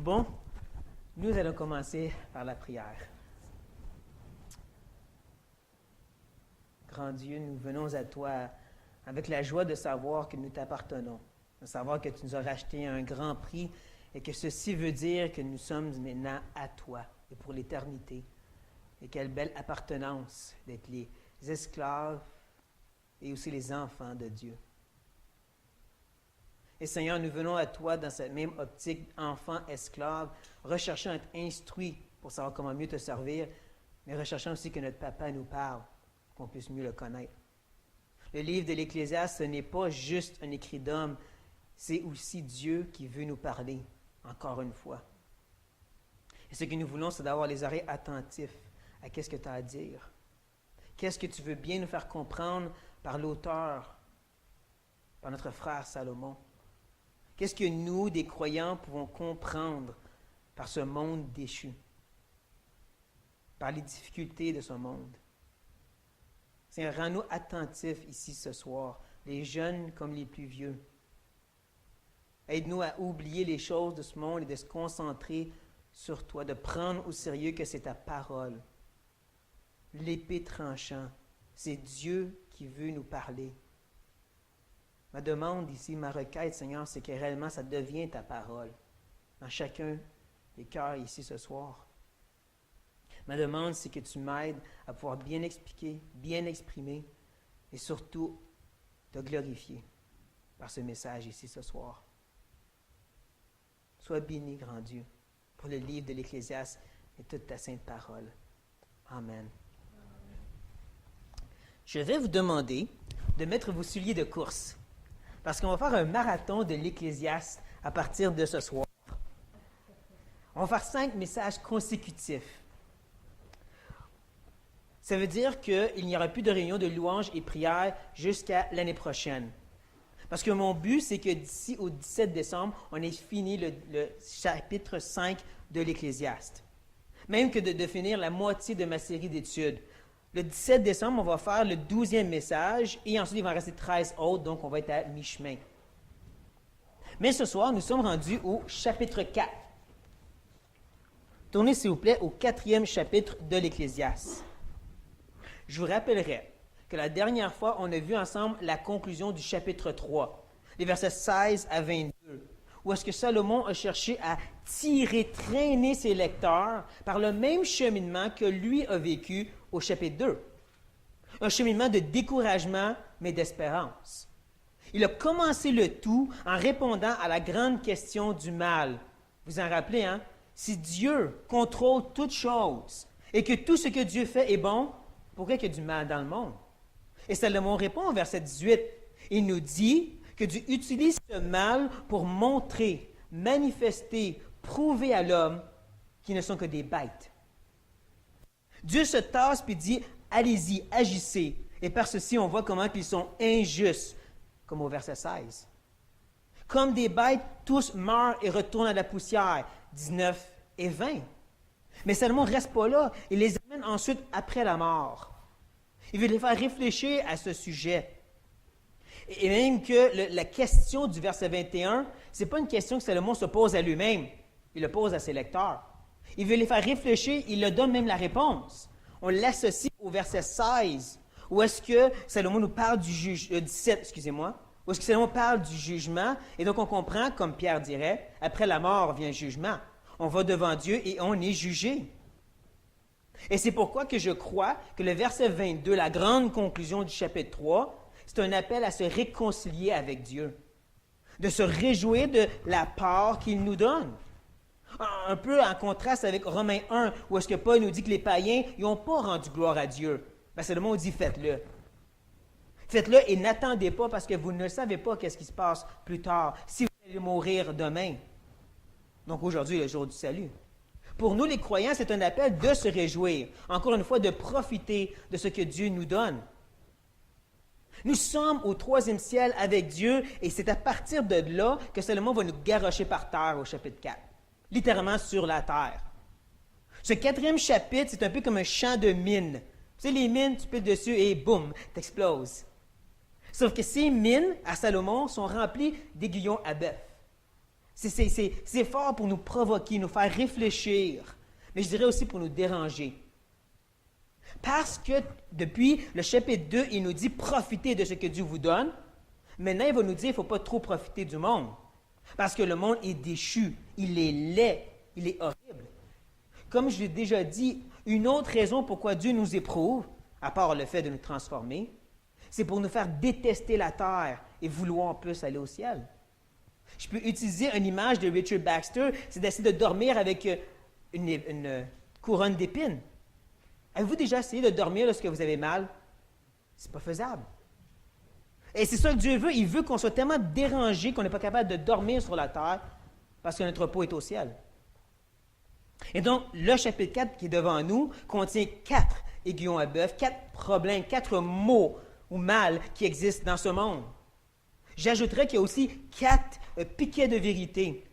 Bon, nous allons commencer par la prière. Grand Dieu, nous venons à toi avec la joie de savoir que nous t'appartenons, de savoir que tu nous as racheté à un grand prix et que ceci veut dire que nous sommes maintenant à toi et pour l'éternité. Et quelle belle appartenance d'être les esclaves et aussi les enfants de Dieu. Et Seigneur, nous venons à toi dans cette même optique, enfants, esclaves, recherchant à être instruits pour savoir comment mieux te servir, mais recherchant aussi que notre Papa nous parle, qu'on puisse mieux le connaître. Le livre de l'Ecclésiaste, ce n'est pas juste un écrit d'homme, c'est aussi Dieu qui veut nous parler, encore une fois. Et ce que nous voulons, c'est d'avoir les oreilles attentifs à qu'est-ce que tu as à dire. Qu'est-ce que tu veux bien nous faire comprendre par l'auteur, par notre frère Salomon. Qu'est-ce que nous, des croyants, pouvons comprendre par ce monde déchu, par les difficultés de ce monde? Seigneur, rends-nous attentifs ici ce soir, les jeunes comme les plus vieux. Aide-nous à oublier les choses de ce monde et de se concentrer sur toi, de prendre au sérieux que c'est ta parole. L'épée tranchant, c'est Dieu qui veut nous parler. Ma demande ici, ma requête, Seigneur, c'est que réellement ça devienne ta parole dans chacun des cœurs ici ce soir. Ma demande, c'est que tu m'aides à pouvoir bien expliquer, bien exprimer et surtout te glorifier par ce message ici ce soir. Sois béni, grand Dieu, pour le livre de l'Ecclésiaste et toute ta sainte parole. Amen. Je vais vous demander de mettre vos souliers de course. Parce qu'on va faire un marathon de l'Ecclésiaste à partir de ce soir. On va faire 5 messages consécutifs. Ça veut dire qu'il n'y aura plus de réunion de louanges et prières jusqu'à l'année prochaine. Parce que mon but, c'est que d'ici au 17 décembre, on ait fini le chapitre 5 de l'Ecclésiaste. Même que de finir la moitié de ma série d'études. Le 17 décembre, on va faire le 12e message et ensuite, il va en rester 13 autres, donc on va être à mi-chemin. Mais ce soir, nous sommes rendus au chapitre 4. Tournez, s'il vous plaît, au 4e chapitre de l'Ecclésiaste. Je vous rappellerai que la dernière fois, on a vu ensemble la conclusion du chapitre 3, les versets 16 à 22, où est-ce que Salomon a cherché à traîner ses lecteurs par le même cheminement que lui a vécu au chapitre 2. Un cheminement de découragement, mais d'espérance. Il a commencé le tout en répondant à la grande question du mal. Vous en rappelez, hein? Si Dieu contrôle toutes choses et que tout ce que Dieu fait est bon, pourquoi il y a du mal dans le monde? Et Salomon répond au verset 18. Il nous dit que Dieu utilise ce mal pour montrer, manifester, prouver à l'homme qu'ils ne sont que des bêtes. Dieu se tasse et dit, allez-y, agissez. Et par ceci, on voit comment ils sont injustes, comme au verset 16. Comme des bêtes, tous meurent et retournent à la poussière, 19 et 20. Mais Salomon ne reste pas là. Il les amène ensuite après la mort. Il veut les faire réfléchir à ce sujet. Et même que la question du verset 21, ce n'est pas une question que Salomon se pose à lui-même. Il le pose à ses lecteurs. Il veut les faire réfléchir, il leur donne même la réponse. On l'associe au verset 16, où est-ce que Salomon nous parle du jugement, 17, excusez-moi, où est-ce que Salomon parle du jugement, et donc on comprend, comme Pierre dirait, après la mort vient le jugement. On va devant Dieu et on est jugé. Et c'est pourquoi que je crois que le verset 22, la grande conclusion du chapitre 3, c'est un appel à se réconcilier avec Dieu, de se réjouir de la part qu'il nous donne. Un peu en contraste avec Romains 1, où est-ce que Paul nous dit que les païens n'ont pas rendu gloire à Dieu. Ben, Salomon dit, faites-le. Faites-le et n'attendez pas parce que vous ne savez pas qu'est-ce qui se passe plus tard, si vous allez mourir demain. Donc aujourd'hui, le jour du salut. Pour nous, les croyants, c'est un appel de se réjouir. Encore une fois, de profiter de ce que Dieu nous donne. Nous sommes au 3e ciel avec Dieu et c'est à partir de là que Salomon va nous garrocher par terre au chapitre 4. Littéralement sur la terre. Ce 4e chapitre, c'est un peu comme un champ de mines. Tu sais, les mines, tu piles dessus et boum, t'exploses. Sauf que ces mines, à Salomon, sont remplies d'aiguillons à bœuf. C'est fort pour nous provoquer, nous faire réfléchir, mais je dirais aussi pour nous déranger. Parce que depuis le chapitre 2, il nous dit « Profitez de ce que Dieu vous donne ». Maintenant, il va nous dire « Il ne faut pas trop profiter du monde ». Parce que le monde est déchu, il est laid, il est horrible. Comme je l'ai déjà dit, une autre raison pourquoi Dieu nous éprouve, à part le fait de nous transformer, c'est pour nous faire détester la terre et vouloir plus aller au ciel. Je peux utiliser une image de Richard Baxter, c'est d'essayer de dormir avec une couronne d'épines. Avez-vous déjà essayé de dormir lorsque vous avez mal? C'est pas faisable. Et c'est ça que Dieu veut. Il veut qu'on soit tellement dérangé qu'on n'est pas capable de dormir sur la terre parce que notre repos est au ciel. Et donc, le chapitre 4 qui est devant nous contient 4 aiguillons à bœuf, 4 problèmes, 4 maux ou mal qui existent dans ce monde. J'ajouterais qu'il y a aussi 4 piquets de vérité,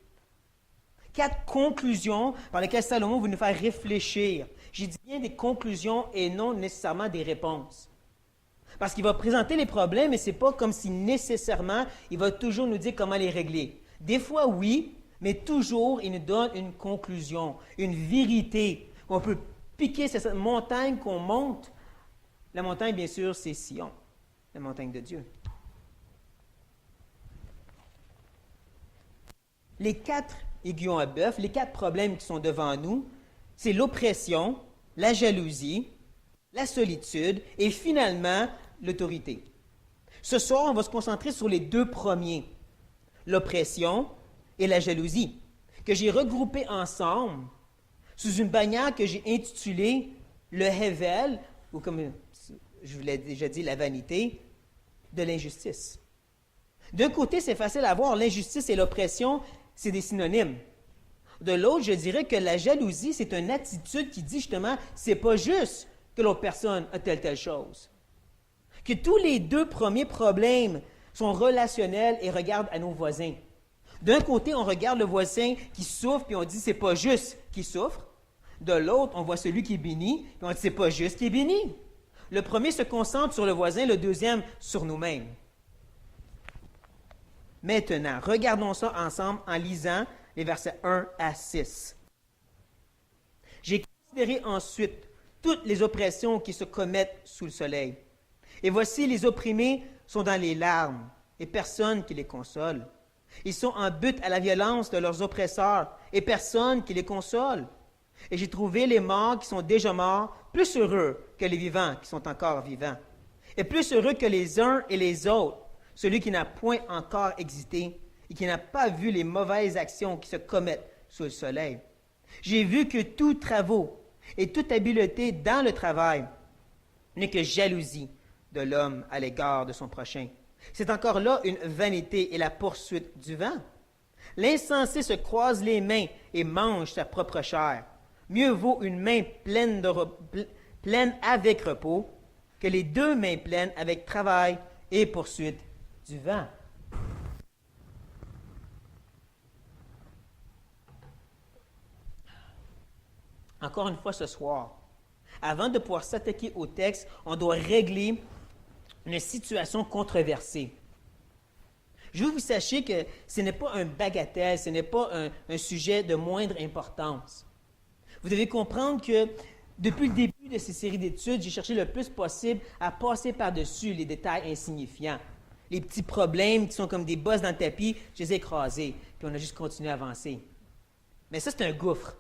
4 conclusions par lesquelles Salomon veut nous faire réfléchir. J'ai dit bien des conclusions et non nécessairement des réponses. Parce qu'il va présenter les problèmes, mais ce n'est pas comme si nécessairement il va toujours nous dire comment les régler. Des fois, oui, mais toujours, il nous donne une conclusion, une vérité. On peut piquer cette montagne qu'on monte. La montagne, bien sûr, c'est Sion, la montagne de Dieu. Les 4 aiguillons à bœuf, les 4 problèmes qui sont devant nous, c'est l'oppression, la jalousie, la solitude et finalement l'autorité. Ce soir, on va se concentrer sur les 2 premiers, l'oppression et la jalousie, que j'ai regroupés ensemble sous une bannière que j'ai intitulée le Hevel, ou comme je vous l'ai déjà dit, la vanité, de l'injustice. D'un côté, c'est facile à voir, l'injustice et l'oppression, c'est des synonymes. De l'autre, je dirais que la jalousie, c'est une attitude qui dit justement, c'est pas juste que l'autre personne a telle chose. Que tous les 2 premiers problèmes sont relationnels et regardent à nos voisins. D'un côté, on regarde le voisin qui souffre, puis on dit, c'est pas juste qu'il souffre. De l'autre, on voit celui qui est béni, puis on dit, c'est pas juste qu'il est béni. Le premier se concentre sur le voisin, le deuxième sur nous-mêmes. Maintenant, regardons ça ensemble en lisant les versets 1 à 6. J'ai considéré ensuite toutes les oppressions qui se commettent sous le soleil. Et voici, les opprimés sont dans les larmes, et personne qui les console. Ils sont en butte à la violence de leurs oppresseurs, et personne qui les console. Et j'ai trouvé les morts qui sont déjà morts plus heureux que les vivants qui sont encore vivants, et plus heureux que les uns et les autres, celui qui n'a point encore existé et qui n'a pas vu les mauvaises actions qui se commettent sous le soleil. J'ai vu que tout travaux et toute habileté dans le travail n'est que jalousie de l'homme à l'égard de son prochain. C'est encore là une vanité et la poursuite du vent. L'insensé se croise les mains et mange sa propre chair. Mieux vaut une main pleine avec repos que les 2 mains pleines avec travail et poursuite du vent. Encore une fois ce soir, avant de pouvoir s'attaquer au texte, on doit régler une situation controversée. Je veux que vous sachiez que ce n'est pas un bagatelle, ce n'est pas un sujet de moindre importance. Vous devez comprendre que depuis le début de ces séries d'études, j'ai cherché le plus possible à passer par-dessus les détails insignifiants. Les petits problèmes qui sont comme des bosses dans le tapis, je les ai écrasés, puis on a juste continué à avancer. Mais ça, c'est un gouffre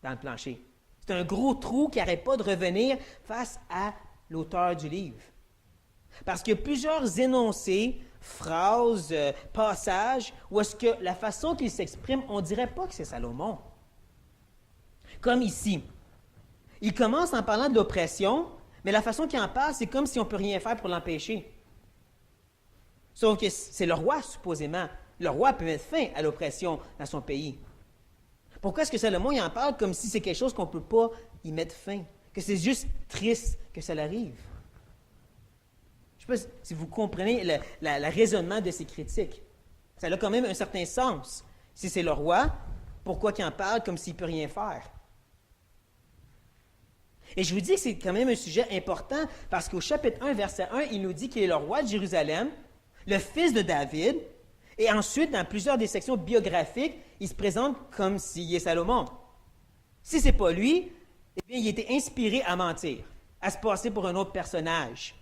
dans le plancher. C'est un gros trou qui n'arrête pas de revenir face à l'auteur du livre. Parce qu'il y a plusieurs énoncés, phrases, passages, où est-ce que la façon qu'il s'exprime, on ne dirait pas que c'est Salomon. Comme ici. Il commence en parlant de l'oppression, mais la façon qu'il en parle, c'est comme si on ne peut rien faire pour l'empêcher. Sauf que c'est le roi, supposément. Le roi peut mettre fin à l'oppression dans son pays. Pourquoi est-ce que Salomon il en parle comme si c'est quelque chose qu'on ne peut pas y mettre fin? Que c'est juste triste que ça l'arrive? Je ne sais pas si vous comprenez le raisonnement de ces critiques. Ça a quand même un certain sens. Si c'est le roi, pourquoi qu'il en parle comme s'il ne peut rien faire? Et je vous dis que c'est quand même un sujet important parce qu'au chapitre 1, verset 1, il nous dit qu'il est le roi de Jérusalem, le fils de David, Et ensuite, dans plusieurs des sections biographiques, il se présente comme s'il est Salomon. Si ce n'est pas lui, eh bien, il était inspiré à mentir, à se passer pour un autre personnage.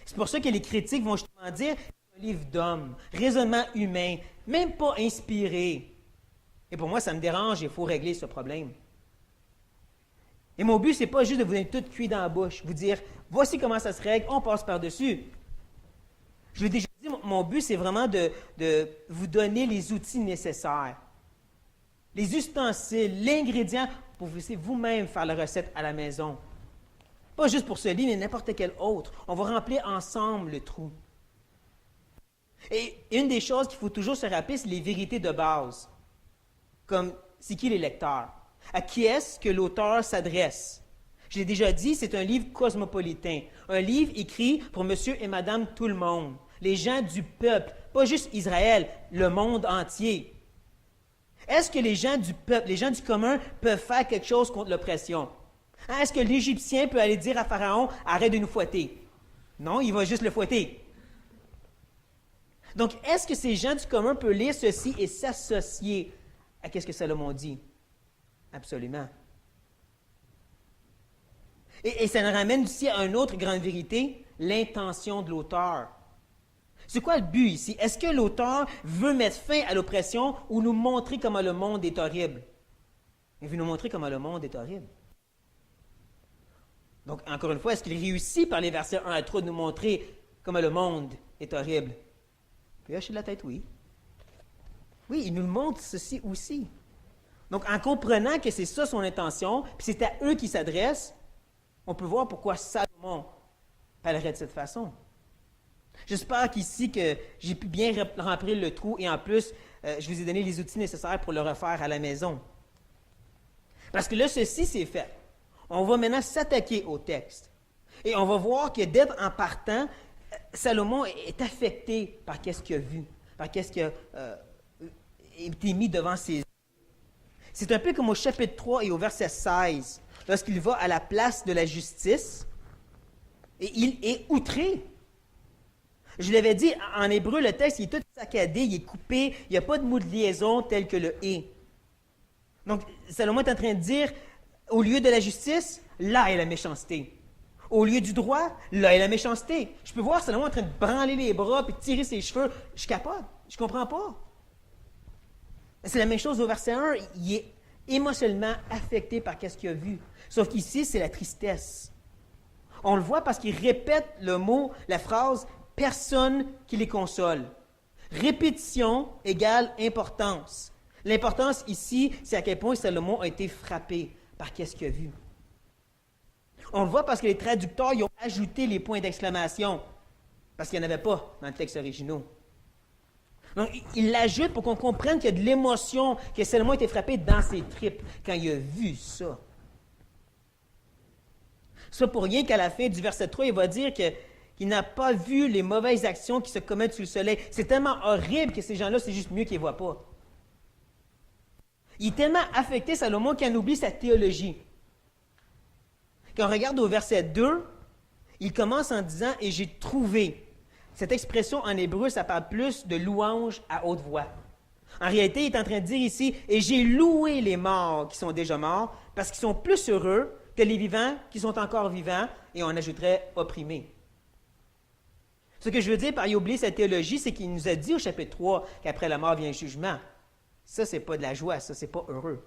C'est pour ça que les critiques vont justement dire que c'est un livre d'homme, raisonnement humain, même pas inspiré. Et pour moi, ça me dérange et il faut régler ce problème. Et mon but, ce n'est pas juste de vous donner tout cuit dans la bouche, vous dire, voici comment ça se règle, on passe par-dessus. Je l'ai déjà dit, mon but, c'est vraiment de vous donner les outils nécessaires, les ustensiles, l'ingrédient pour vous-même faire la recette à la maison. Pas juste pour ce livre, mais n'importe quel autre. On va remplir ensemble le trou. Et une des choses qu'il faut toujours se rappeler, c'est les vérités de base. Comme, c'est qui les lecteurs? À qui est-ce que l'auteur s'adresse? Je l'ai déjà dit, c'est un livre cosmopolitain. Un livre écrit pour monsieur et madame tout le monde. Les gens du peuple, pas juste Israël, le monde entier. Est-ce que les gens du peuple, les gens du commun peuvent faire quelque chose contre l'oppression? Hein, est-ce que l'Égyptien peut aller dire à Pharaon, arrête de nous fouetter? Non, il va juste le fouetter. Donc, est-ce que ces gens du commun peuvent lire ceci et s'associer à ce que Salomon dit? Absolument. Et ça nous ramène aussi à une autre grande vérité, l'intention de l'auteur. C'est quoi le but ici? Est-ce que l'auteur veut mettre fin à l'oppression ou nous montrer comment le monde est horrible? Il veut nous montrer comment le monde est horrible. Donc, encore une fois, est-ce qu'il réussit par les versets 1 à 3 de nous montrer comment le monde est horrible? Puis hocher de la tête, oui. Oui, il nous le montre ceci aussi. Donc, en comprenant que c'est ça son intention, puis c'est à eux qu'il s'adresse, on peut voir pourquoi Salomon parlerait de cette façon. J'espère qu'ici, que j'ai pu bien remplir le trou et en plus, je vous ai donné les outils nécessaires pour le refaire à la maison. Parce que là, ceci, c'est fait. On va maintenant s'attaquer au texte. Et on va voir que dès en partant, Salomon est affecté par qu'est-ce qu'il a vu, par qu'est-ce qui a été mis devant ses yeux. C'est un peu comme au chapitre 3 et au verset 16, lorsqu'il va à la place de la justice et il est outré. Je l'avais dit, en hébreu, le texte il est tout saccadé, il est coupé, il n'y a pas de mot de liaison tel que le « et ». Donc, Salomon est en train de dire, au lieu de la justice, là est la méchanceté. Au lieu du droit, là est la méchanceté. Je peux voir Salomon en train de branler les bras et tirer ses cheveux. Je capote, je ne comprends pas. C'est la même chose au verset 1, il est émotionnellement affecté par ce qu'il a vu. Sauf qu'ici, c'est la tristesse. On le voit parce qu'il répète le mot, la phrase « personne qui les console ». Répétition égale importance. L'importance ici, c'est à quel point Salomon a été frappé par ce qu'il a vu. On le voit parce que les traducteurs ils ont ajouté les points d'exclamation, parce qu'il n'y en avait pas dans le texte original. Donc, il l'ajoute pour qu'on comprenne qu'il y a de l'émotion, que Salomon a été frappé dans ses tripes quand il a vu ça. C'est pour rien qu'à la fin du verset 3, il va dire qu'il n'a pas vu les mauvaises actions qui se commettent sous le soleil. C'est tellement horrible que ces gens-là, c'est juste mieux qu'ils ne voient pas. Il est tellement affecté, Salomon, qu'il en oublie sa théologie. Quand on regarde au verset 2, il commence en disant « et j'ai trouvé ». Cette expression en hébreu, ça parle plus de louange à haute voix. En réalité, il est en train de dire ici « et j'ai loué les morts qui sont déjà morts, parce qu'ils sont plus heureux que les vivants qui sont encore vivants, et on ajouterait opprimés ». Ce que je veux dire par y oublier sa théologie, c'est qu'il nous a dit au chapitre 3 qu'après la mort vient le jugement. Ça, ce n'est pas de la joie, ça, ce n'est pas heureux.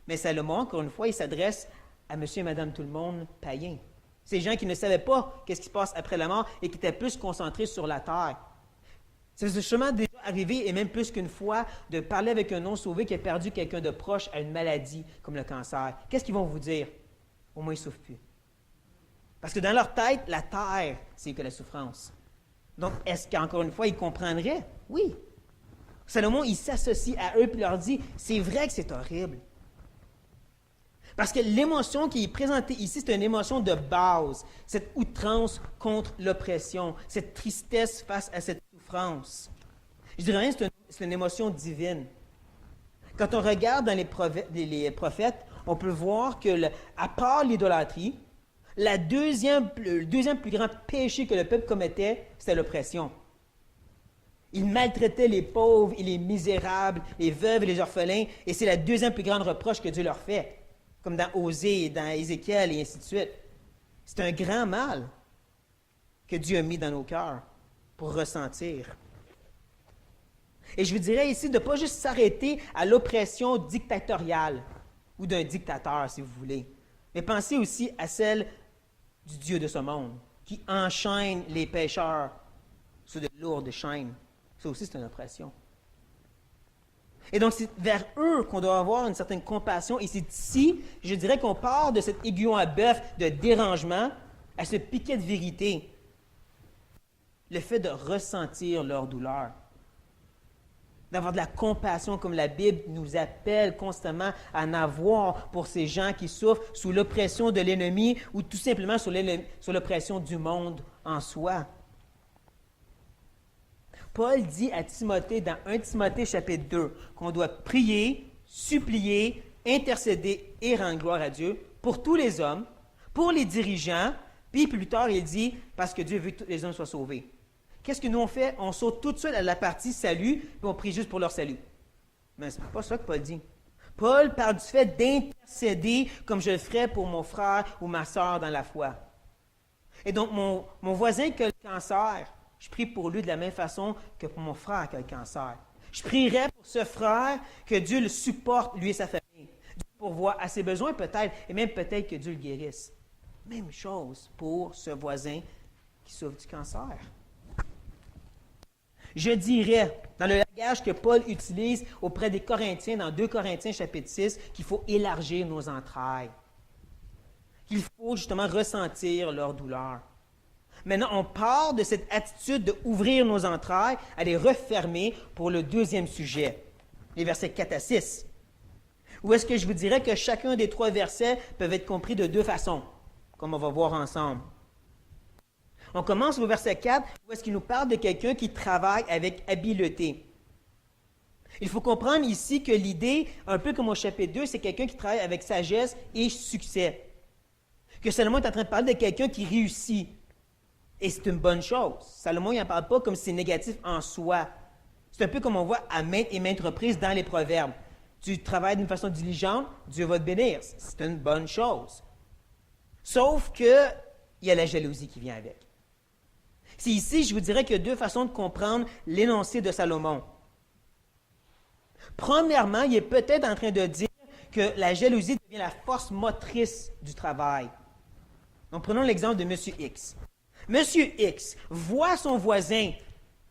Mais Salomon, encore une fois, il s'adresse à monsieur et madame tout le monde païens. Ces gens qui ne savaient pas qu'est-ce qui se passe après la mort et qui étaient plus concentrés sur la terre. C'est justement déjà arrivé, et même plus qu'une fois, de parler avec un non-sauvé qui a perdu quelqu'un de proche à une maladie comme le cancer. Qu'est-ce qu'ils vont vous dire? Au moins, ils ne souffrent plus. Parce que dans leur tête, la terre, c'est que la souffrance. Donc, est-ce qu'encore une fois, ils comprendraient? Oui. Salomon, il s'associe à eux et leur dit, c'est vrai que c'est horrible. Parce que l'émotion qui est présentée ici, c'est une émotion de base, cette outrance contre l'oppression, cette tristesse face à cette souffrance. Je dirais même que c'est une émotion divine. Quand on regarde dans les prophètes, on peut voir que, à part l'idolâtrie, le deuxième plus grand péché que le peuple commettait, c'était l'oppression. Il maltraitait les pauvres et les misérables, les veuves et les orphelins, et c'est la deuxième plus grande reproche que Dieu leur fait, comme dans Osée, dans Ézéchiel et ainsi de suite. C'est un grand mal que Dieu a mis dans nos cœurs pour ressentir. Et je vous dirais ici de ne pas juste s'arrêter à l'oppression dictatoriale ou d'un dictateur, si vous voulez, mais pensez aussi à celle du Dieu de ce monde qui enchaîne les pécheurs sous de lourdes chaînes. Ça aussi, c'est une oppression. Et donc, c'est vers eux qu'on doit avoir une certaine compassion. Et c'est ici, je dirais qu'on part de cet aiguillon à bœuf de dérangement à ce piquet de vérité. Le fait de ressentir leur douleur. D'avoir de la compassion comme la Bible nous appelle constamment à en avoir pour ces gens qui souffrent sous l'oppression de l'ennemi ou tout simplement sous l'oppression du monde en soi. Paul dit à Timothée dans 1 Timothée chapitre 2 qu'on doit prier, supplier, intercéder et rendre gloire à Dieu pour tous les hommes, pour les dirigeants, puis plus tard il dit parce que Dieu veut que tous les hommes soient sauvés. Qu'est-ce que nous on fait? On saute tout de suite à la partie salut, puis on prie juste pour leur salut. Mais ce n'est pas ça que Paul dit. Paul parle du fait d'intercéder comme je le ferais pour mon frère ou ma sœur dans la foi. Et donc, mon voisin qui a le cancer, je prie pour lui de la même façon que pour mon frère qui a le cancer. Je prierai pour ce frère que Dieu le supporte, lui et sa famille. Dieu pourvoit à ses besoins peut-être, et même peut-être que Dieu le guérisse. Même chose pour ce voisin qui souffre du cancer. Je dirais, dans le langage que Paul utilise auprès des Corinthiens, dans 2 Corinthiens chapitre 6, qu'il faut élargir nos entrailles. Qu'il faut justement ressentir leur douleur. Maintenant, on part de cette attitude d'ouvrir nos entrailles à les refermer pour le deuxième sujet, les versets 4 à 6. Ou est-ce que je vous dirais que chacun des 3 versets peuvent être compris de 2 façons, comme on va voir ensemble. On commence au verset 4, où est-ce qu'il nous parle de quelqu'un qui travaille avec habileté. Il faut comprendre ici que l'idée, un peu comme au chapitre 2, c'est quelqu'un qui travaille avec sagesse et succès. Que Salomon est en train de parler de quelqu'un qui réussit. Et c'est une bonne chose. Salomon, il n'en parle pas comme si c'est négatif en soi. C'est un peu comme on voit à maintes et maintes reprises dans les proverbes. Tu travailles d'une façon diligente, Dieu va te bénir. C'est une bonne chose. Sauf que il y a la jalousie qui vient avec. C'est ici, je vous dirais qu'il y a 2 façons de comprendre l'énoncé de Salomon. Premièrement, il est peut-être en train de dire que la jalousie devient la force motrice du travail. Donc, prenons l'exemple de M. X. M. X voit son voisin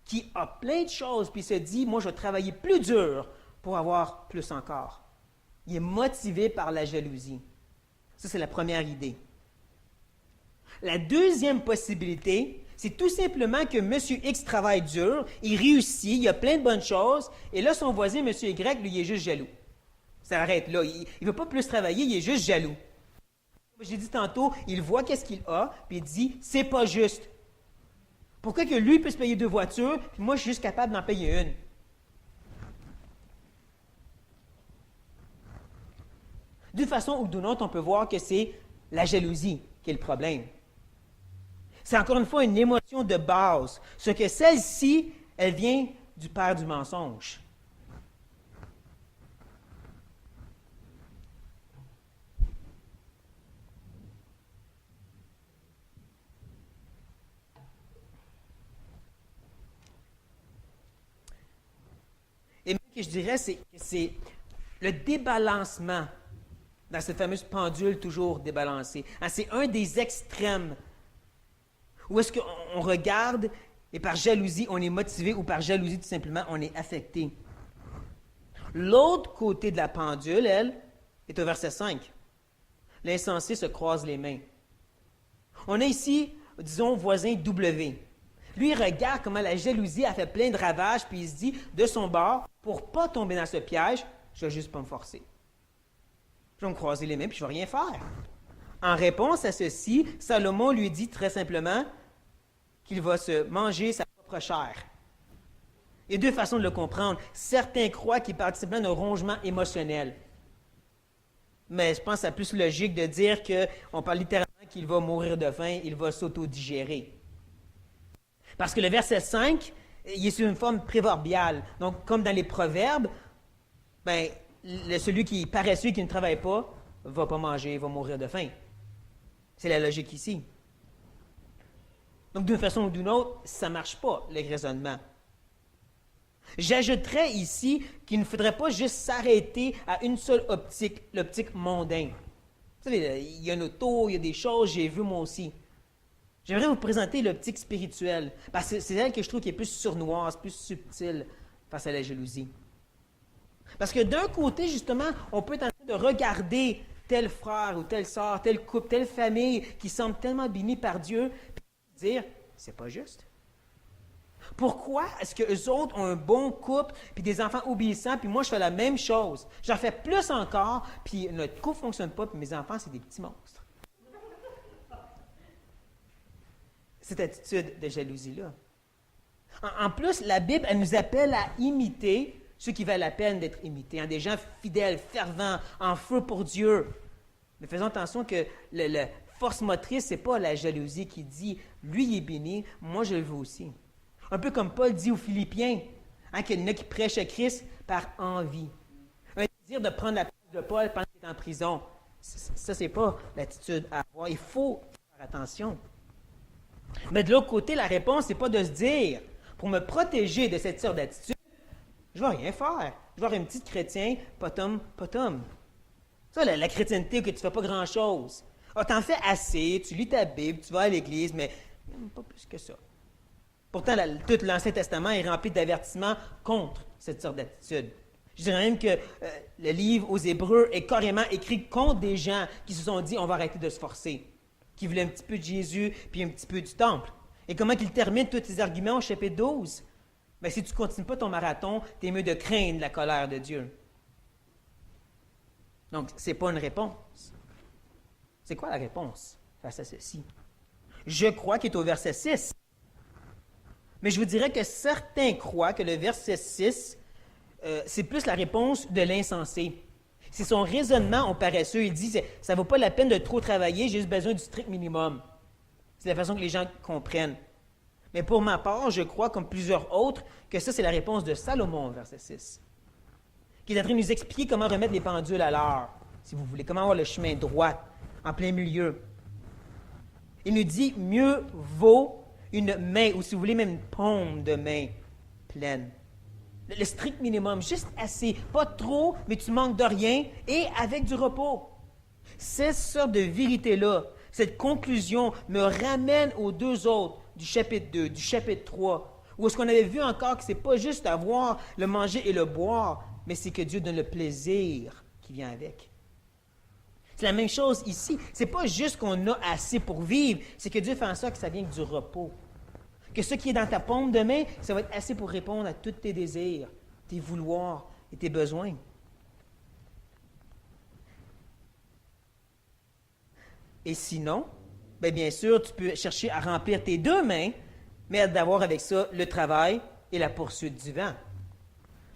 qui a plein de choses, puis il se dit, moi, je vais travailler plus dur pour avoir plus encore. Il est motivé par la jalousie. Ça, c'est la première idée. La deuxième possibilité, c'est tout simplement que M. X travaille dur, il réussit, il a plein de bonnes choses, et là, son voisin, M. Y, lui, il est juste jaloux. Ça arrête là. Il ne veut pas plus travailler, il est juste jaloux. J'ai dit tantôt, il voit qu'est-ce qu'il a, puis il dit, c'est pas juste. Pourquoi que lui peut se payer 2 voitures, puis moi, je suis juste capable d'en payer une? D'une façon ou d'une autre, on peut voir que c'est la jalousie qui est le problème. C'est encore une fois une émotion de base, ce que celle-ci, elle vient du père du mensonge. Et même que je dirais, c'est le débalancement dans cette fameuse pendule toujours débalancée. C'est un des extrêmes. Où est-ce qu'on regarde et par jalousie, on est motivé ou par jalousie, tout simplement, on est affecté. L'autre côté de la pendule, elle, est au verset 5. L'insensé se croise les mains. On a ici, disons, voisin W. Lui, il regarde comment la jalousie a fait plein de ravages, puis il se dit, de son bord, pour ne pas tomber dans ce piège, je ne vais juste pas me forcer. Je vais me croiser les mains, puis je ne vais rien faire. En réponse à ceci, Salomon lui dit très simplement qu'il va se manger sa propre chair. Il y a 2 façons de le comprendre. Certains croient qu'il participe d'un rongement émotionnel. Mais je pense que c'est plus logique de dire qu'on parle littéralement qu'il va mourir de faim, il va s'auto-digérer. Parce que le verset 5 Il est sur une forme proverbiale. Donc, comme dans les proverbes, ben, celui qui est paresseux et qui ne travaille pas va pas manger, va mourir de faim. C'est la logique ici. Donc, d'une façon ou d'une autre, ça ne marche pas, le raisonnement. J'ajouterais ici qu'il ne faudrait pas juste s'arrêter à une seule optique, l'optique mondaine. Vous savez, il y a une auto, il y a des choses, j'ai vu moi aussi. J'aimerais vous présenter l'optique spirituelle, parce que c'est elle que je trouve qui est plus surnoise, plus subtile face à la jalousie. Parce que d'un côté, justement, on peut être en train de regarder tel frère ou telle sœur, tel couple, telle famille qui semble tellement bénie par Dieu, puis dire, c'est pas juste. Pourquoi est-ce qu'eux autres ont un bon couple, puis des enfants obéissants, puis moi je fais la même chose? J'en fais plus encore, puis notre couple ne fonctionne pas, puis mes enfants, c'est des petits monstres. Cette attitude de jalousie-là. En plus, la Bible, elle nous appelle à imiter ceux qui valent la peine d'être imités, des gens fidèles, fervents, en feu pour Dieu. Mais faisons attention que la force motrice, ce n'est pas la jalousie qui dit « lui il est béni, moi je le veux aussi ». Un peu comme Paul dit aux Philippiens, qu'il y en a qui prêchent à Christ par envie. Un désir de prendre la place de Paul pendant qu'il est en prison. Ça, ce n'est pas l'attitude à avoir. Il faut faire attention. Mais de l'autre côté, la réponse, ce n'est pas de se dire, pour me protéger de cette sorte d'attitude, je ne vais rien faire. Je vais avoir un petit chrétien, potom. Ça, la chrétienté, que tu ne fais pas grand-chose. Ah, tu en fais assez, tu lis ta Bible, tu vas à l'Église, mais pas plus que ça. Pourtant, tout l'Ancien Testament est rempli d'avertissements contre cette sorte d'attitude. Je dirais même que le livre aux Hébreux est carrément écrit contre des gens qui se sont dit « on va arrêter de se forcer », qui voulaient un petit peu de Jésus puis un petit peu du temple. Et comment qu'il termine tous ces arguments au chapitre 12? Bien, si tu ne continues pas ton marathon, tu es mieux de craindre la colère de Dieu. Donc, ce n'est pas une réponse. C'est quoi la réponse face à ceci? Je crois qu'il est au verset 6. Mais je vous dirais que certains croient que le verset 6, c'est plus la réponse de l'insensé. C'est son raisonnement en paresseux. Il dit, ça ne vaut pas la peine de trop travailler, j'ai juste besoin du strict minimum. C'est la façon que les gens comprennent. Mais pour ma part, je crois, comme plusieurs autres, que ça, c'est la réponse de Salomon, verset 6, qui est en train de nous expliquer comment remettre les pendules à l'heure, si vous voulez, comment avoir le chemin droit, en plein milieu. Il nous dit, mieux vaut une main, ou si vous voulez, même une paume de main pleine. Le strict minimum, juste assez, pas trop, mais tu manques de rien, et avec du repos. Cette sorte de vérité-là, cette conclusion me ramène aux deux autres, du chapitre 2, du chapitre 3, où est-ce qu'on avait vu encore que ce n'est pas juste avoir le manger et le boire, mais c'est que Dieu donne le plaisir qui vient avec. C'est la même chose ici. Ce n'est pas juste qu'on a assez pour vivre, c'est que Dieu fait en sorte que ça vient du repos. Que ce qui est dans ta paume de main, ça va être assez pour répondre à tous tes désirs, tes vouloirs et tes besoins. Et sinon, bien sûr, tu peux chercher à remplir tes deux mains, mais d'avoir avec ça le travail et la poursuite du vent.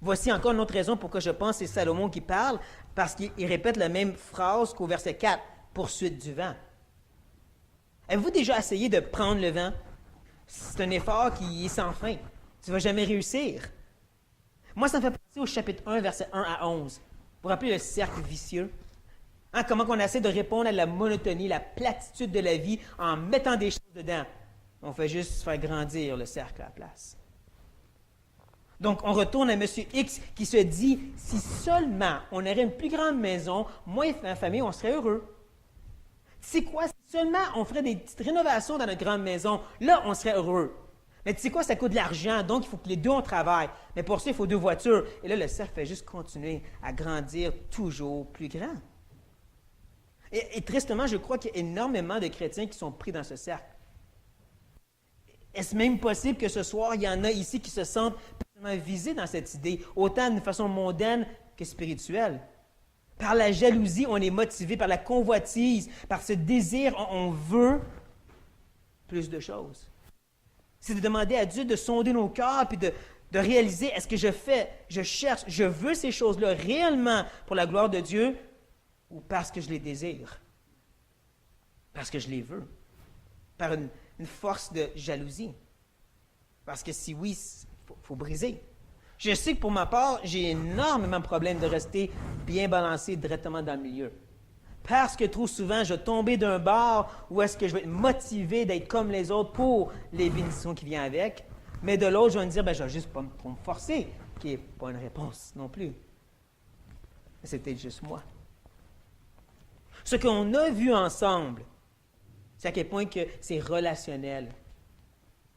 Voici encore une autre raison pourquoi je pense que c'est Salomon qui parle, parce qu'il répète la même phrase qu'au verset 4, poursuite du vent. Avez-vous déjà essayé de prendre le vent? C'est un effort qui est sans fin. Tu ne vas jamais réussir. Moi, ça me fait penser au chapitre 1, verset 1 à 11. Vous vous rappelez le cercle vicieux? Comment on essaie de répondre à la monotonie, la platitude de la vie en mettant des choses dedans. On fait juste faire grandir le cercle à la place. Donc, on retourne à M. X qui se dit, si seulement on aurait une plus grande maison, moi et ma famille, on serait heureux. Tu sais quoi? Si seulement on ferait des petites rénovations dans notre grande maison, là, on serait heureux. Mais tu sais quoi? Ça coûte de l'argent, donc il faut que les deux, on travaille. Mais pour ça, il faut deux voitures. Et là, le cercle fait juste continuer à grandir toujours plus grand. Et tristement, je crois qu'il y a énormément de chrétiens qui sont pris dans ce cercle. Est-ce même possible que ce soir, il y en a ici qui se sentent personnellement visés dans cette idée, autant d'une façon mondaine que spirituelle? Par la jalousie, on est motivé, par la convoitise, par ce désir, on veut plus de choses. C'est de demander à Dieu de sonder nos cœurs puis de réaliser, est-ce que je cherche, je veux ces choses-là réellement pour la gloire de Dieu ou parce que je les désire? Parce que je les veux. Par une force de jalousie. Parce que si oui, faut briser. Je sais que pour ma part, j'ai énormément de problèmes de rester bien balancé directement dans le milieu. Parce que trop souvent, je vais tomber d'un bord où est-ce que je vais être motivé d'être comme les autres pour les bénédictions qui viennent avec. Mais de l'autre, je vais me dire, je vais juste pas trop me forcer, qui n'est pas une réponse non plus. C'est peut-être juste moi. Ce qu'on a vu ensemble, c'est à quel point que c'est relationnel,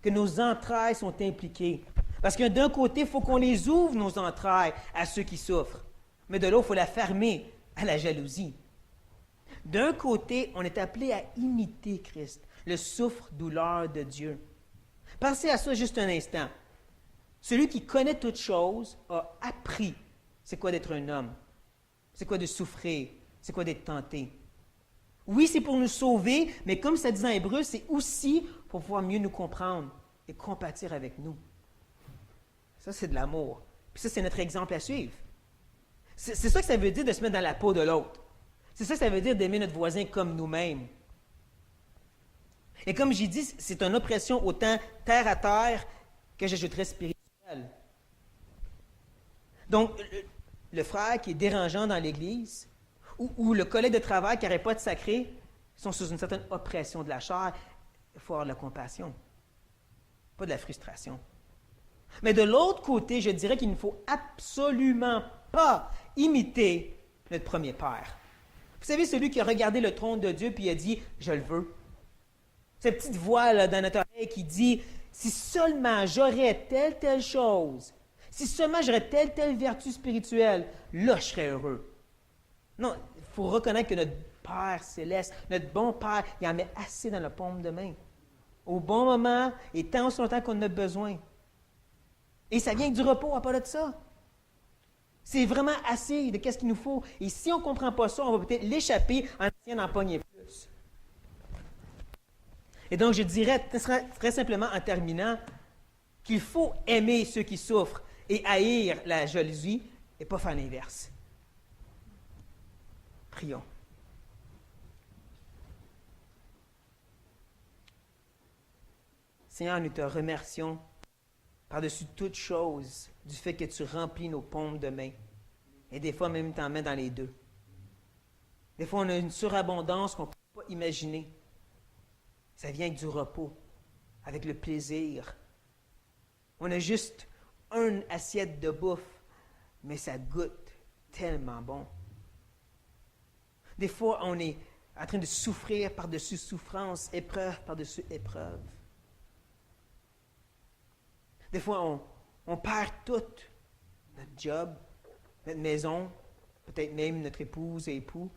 que nos entrailles sont impliquées. Parce que d'un côté, il faut qu'on les ouvre, nos entrailles, à ceux qui souffrent. Mais de l'autre, il faut la fermer à la jalousie. D'un côté, on est appelé à imiter Christ, le souffre-douleur de Dieu. Pensez à ça juste un instant. Celui qui connaît toutes choses a appris c'est quoi d'être un homme, c'est quoi de souffrir, c'est quoi d'être tenté. Oui, c'est pour nous sauver, mais comme ça dit dans Hébreu, c'est aussi pour pouvoir mieux nous comprendre et compatir avec nous. Ça, c'est de l'amour. Puis ça, c'est notre exemple à suivre. C'est ça que ça veut dire de se mettre dans la peau de l'autre. C'est ça que ça veut dire d'aimer notre voisin comme nous-mêmes. Et comme j'ai dit, c'est une oppression autant terre à terre que j'ajouterais spirituelle. Donc, le frère qui est dérangeant dans l'Église, ou le collègue de travail qui n'arrête pas de sacrer, sont sous une certaine oppression de la chair. Il faut avoir de la compassion, pas de la frustration. Mais de l'autre côté, je dirais qu'il ne faut absolument pas imiter notre premier père. Vous savez, celui qui a regardé le trône de Dieu puis a dit « Je le veux ». Cette petite voix là, dans notre oreille qui dit « Si seulement j'aurais telle chose, si seulement j'aurais telle vertu spirituelle, là je serais heureux ». Non, il faut reconnaître que notre Père céleste, notre bon Père, il en met assez dans la paume de main. Au bon moment et tant aussi longtemps qu'on en a besoin. Et ça vient avec du repos à part de ça. C'est vraiment assez de qu'est-ce qu'il nous faut. Et si on ne comprend pas ça, on va peut-être l'échapper en essayant d'en pogner plus. Et donc, je dirais très simplement en terminant qu'il faut aimer ceux qui souffrent et haïr la jalousie et pas faire l'inverse. Prions. Seigneur, nous te remercions par-dessus toute chose du fait que tu remplis nos paumes de main. Et des fois, même, tu en mets dans les deux. Des fois, on a une surabondance qu'on ne peut pas imaginer. Ça vient avec du repos, avec le plaisir. On a juste une assiette de bouffe, mais ça goûte tellement bon. Des fois, on est en train de souffrir par-dessus souffrance, épreuve par-dessus épreuve. Des fois, on perd tout. Notre job, notre maison, peut-être même notre épouse et époux.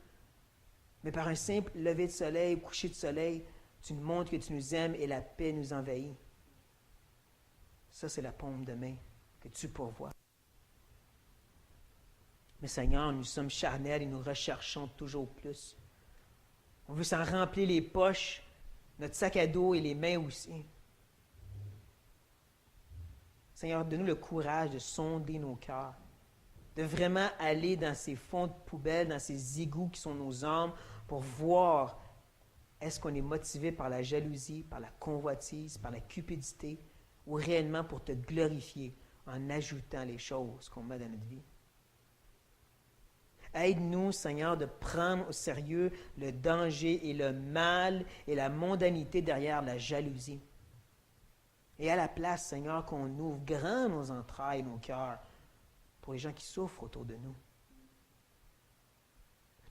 Mais par un simple lever de soleil ou coucher de soleil, tu nous montres que tu nous aimes et la paix nous envahit. Ça, c'est la paume de main que tu pourvois. Mais Seigneur, nous sommes charnels et nous recherchons toujours plus. On veut s'en remplir les poches, notre sac à dos et les mains aussi. Seigneur, donne-nous le courage de sonder nos cœurs, de vraiment aller dans ces fonds de poubelle, dans ces égouts qui sont nos âmes, pour voir est-ce qu'on est motivé par la jalousie, par la convoitise, par la cupidité, ou réellement pour te glorifier en ajoutant les choses qu'on met dans notre vie. Aide-nous, Seigneur, de prendre au sérieux le danger et le mal et la mondanité derrière la jalousie. Et à la place, Seigneur, qu'on ouvre grand nos entrailles, nos cœurs, pour les gens qui souffrent autour de nous.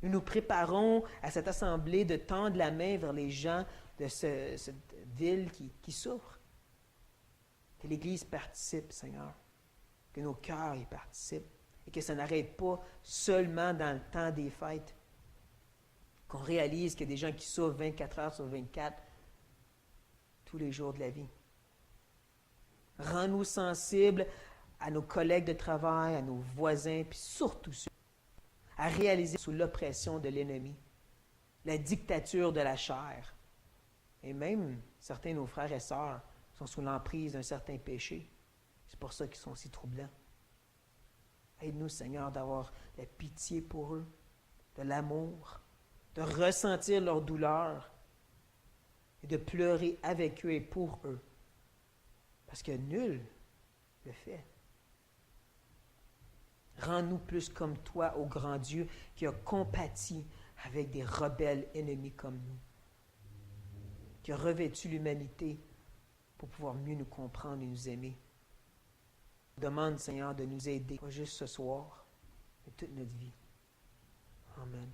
Nous nous préparons à cette assemblée de tendre la main vers les gens de cette ville qui souffrent. Que l'Église participe, Seigneur. Que nos cœurs y participent. Et que ça n'arrête pas seulement dans le temps des fêtes. Qu'on réalise qu'il y a des gens qui souffrent 24 heures sur 24 tous les jours de la vie. Rends-nous sensibles à nos collègues de travail, à nos voisins, puis surtout à réaliser sous l'oppression de l'ennemi, la dictature de la chair. Et même certains de nos frères et sœurs sont sous l'emprise d'un certain péché. C'est pour ça qu'ils sont si troublants. Aide-nous, Seigneur, d'avoir de la pitié pour eux, de l'amour, de ressentir leur douleur et de pleurer avec eux et pour eux. Parce que nul le fait. Rends-nous plus comme toi, ô grand Dieu, qui a compati avec des rebelles ennemis comme nous, qui a revêtu l'humanité pour pouvoir mieux nous comprendre et nous aimer. Demande, Seigneur, de nous aider, pas juste ce soir, mais toute notre vie. Amen.